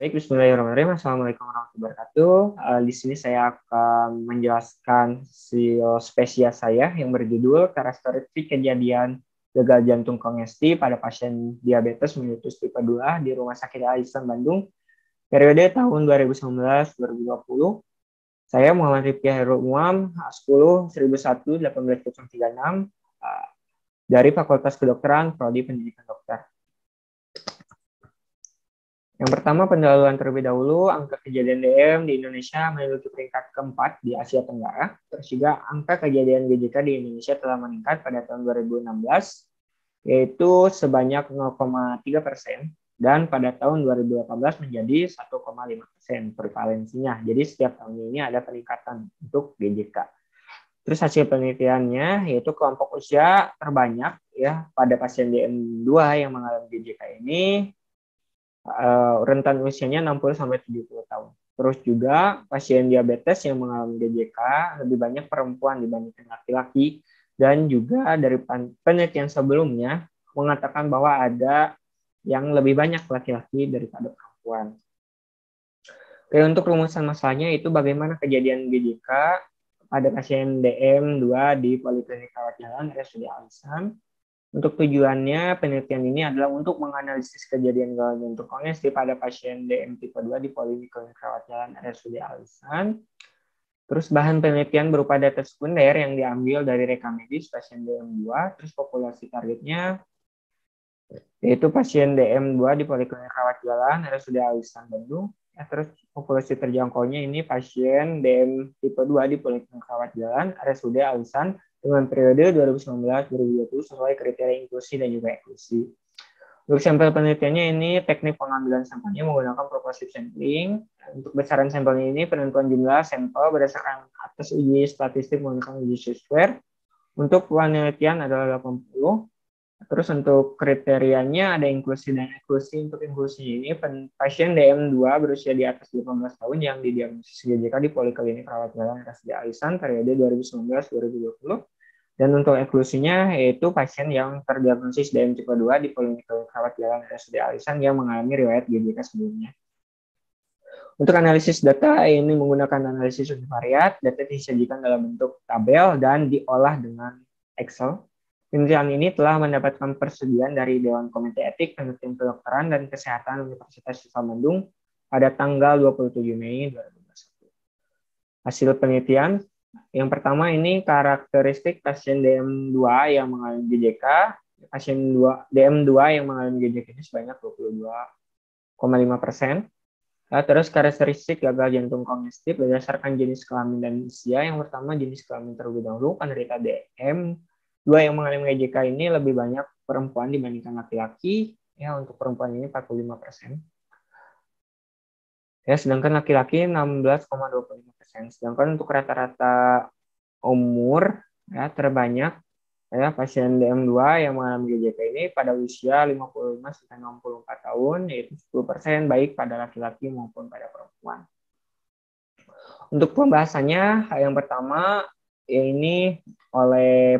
Baik, bismillahirrahmanirrahim. Assalamualaikum warahmatullahi wabarakatuh. Di sini saya akan menjelaskan spesies saya yang berjudul karakteristik kejadian gagal jantung kongesti pada pasien diabetes mellitus tipe 2 di Rumah Sakit Al-Ihsan Bandung periode tahun 2019-2020. Saya Muhammad Rifki Hairul Umam, 10 1001 18036 dari Fakultas Kedokteran Prodi Pendidikan Dokter. Yang pertama, pendahuluan terlebih dahulu, angka kejadian DM di Indonesia menduduki peringkat keempat di Asia Tenggara. Terus juga angka kejadian GJK di Indonesia telah meningkat pada tahun 2016, yaitu sebanyak 0,3%, dan pada tahun 2018 menjadi 1,5% prevalensinya. Jadi setiap tahun ini ada peningkatan untuk GJK. Terus hasil penelitiannya yaitu kelompok usia terbanyak ya pada pasien DM2 yang mengalami GJK ini rentan usianya 60-70 tahun. Terus juga pasien diabetes yang mengalami GJK lebih banyak perempuan dibandingkan laki-laki, dan juga dari penelitian sebelumnya mengatakan bahwa ada yang lebih banyak laki-laki daripada perempuan. Oke, untuk rumusan masalahnya itu bagaimana kejadian GJK pada pasien DM2 di Poliklinik Rawat Jalan RSUD Al-Ihsan. Untuk tujuannya, penelitian ini adalah untuk menganalisis kejadian gagal jantung kongesti pada pasien DM tipe 2 di Poliklinik Rawat Jalan RSUD Al-Ihsan. Terus bahan penelitian berupa data sekunder yang diambil dari rekam medis pasien DM2, terus populasi targetnya yaitu pasien DM2 di Poliklinik Rawat Jalan RSUD Al-Ihsan Bandung. Ya, terus populasi terjangkaunya ini pasien DM tipe 2 di Poliklinik Rawat Jalan RSUD Al-Ihsan dengan periode 2019-2020 sesuai kriteria inklusi dan juga eksklusi. Untuk sampel penelitiannya ini teknik pengambilan sampelnya menggunakan proporsi sampling. Untuk besaran sampelnya ini penentuan jumlah sampel berdasarkan atas uji statistik menggunakan uji software. Untuk penelitian adalah 80. Terus untuk kriterianya ada inklusi dan eksklusi. Untuk inklusi ini pasien DM2 berusia di atas 18 tahun yang didiagnosis GJK di Poliklinik Rawat Jalan RSUD Al-Ihsan periode 2019-2020. Dan untuk eksklusinya yaitu pasien yang terdiagnosis DM tipe 2 di Poliklinik Rawat Jalan RSUD Al-Ihsan yang mengalami riwayat GJK sebelumnya. Untuk analisis data ini menggunakan analisis univariat, data disajikan dalam bentuk tabel dan diolah dengan Excel. Penelitian ini telah mendapatkan persetujuan dari Dewan Komite Etik Penelitian Kedokteran dan Kesehatan Universitas Islam Bandung pada tanggal 27 Mei 2021. Hasil penelitian yang pertama ini karakteristik pasien DM2 yang mengalami GJK. Pasien DM2 yang mengalami GJK ini sebanyak 22,5%. Terus karakteristik gagal jantung kongesti berdasarkan jenis kelamin dan usia. Yang pertama jenis kelamin terlebih dahulu, penderita DM2 yang mengalami GJK ini lebih banyak perempuan dibandingkan laki-laki. Ya, untuk perempuan ini 45%. Ya, sedangkan laki-laki 16,25%. Sedangkan untuk rata-rata umur ya terbanyak ya pasien DM2 yang mengalami GJK ini pada usia 55-64 tahun, yaitu 10% baik pada laki-laki maupun pada perempuan. Untuk pembahasannya yang pertama ya ini oleh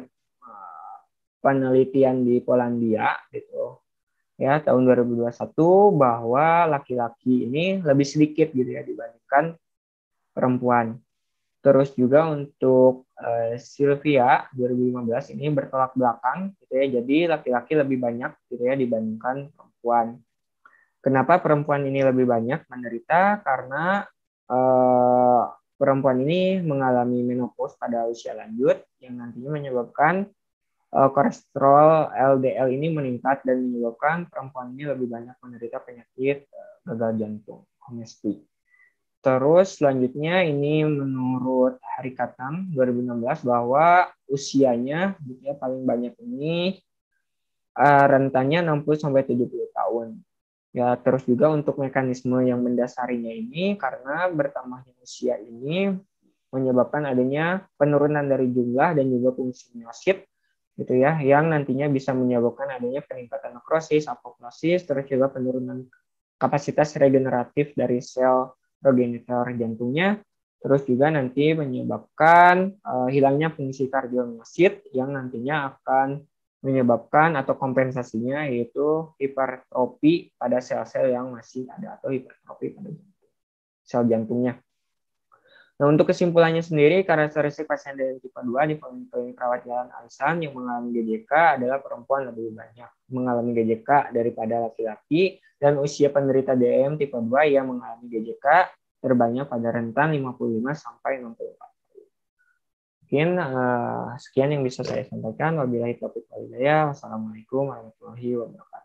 penelitian di Polandia gitu. Ya, tahun 2021 bahwa laki-laki ini lebih sedikit gitu ya dibandingkan perempuan. Terus juga untuk Sylvia 2015 ini bertolak belakang gitu ya. Jadi laki-laki lebih banyak gitu ya dibandingkan perempuan. Kenapa perempuan ini lebih banyak menderita? Karena perempuan ini mengalami menopause pada usia lanjut yang nantinya menyebabkan kolesterol LDL ini meningkat dan menyebabkan perempuan ini lebih banyak menderita penyakit gagal jantung kongesti. Terus selanjutnya ini menurut Hari Katam 2016 bahwa usianya ya, paling banyak ini rentannya 60-70 tahun. Ya, terus juga untuk mekanisme yang mendasarinya ini karena bertambahnya usia ini menyebabkan adanya penurunan dari jumlah dan juga fungsi miosit gitu ya, yang nantinya bisa menyebabkan adanya peningkatan nekrosis, apoptosis, terus juga penurunan kapasitas regeneratif dari sel progenitor jantungnya, terus juga nanti menyebabkan hilangnya fungsi kardiomyosit yang nantinya akan menyebabkan atau kompensasinya yaitu hipertrofi pada sel-sel yang masih ada atau hipertrofi pada sel jantungnya. Nah, untuk kesimpulannya sendiri, karakteristik pasien dengan tipe 2 di klinik rawat jalan Alisan yang mengalami GJK adalah perempuan lebih banyak mengalami GJK daripada laki-laki, dan usia penderita DM tipe 2 yang mengalami GJK terbanyak pada rentan 55 sampai 64. Mungkin sekian yang bisa saya sampaikan. Wabillahi taufiq wal hidayah. Wassalamualaikum warahmatullahi wabarakatuh.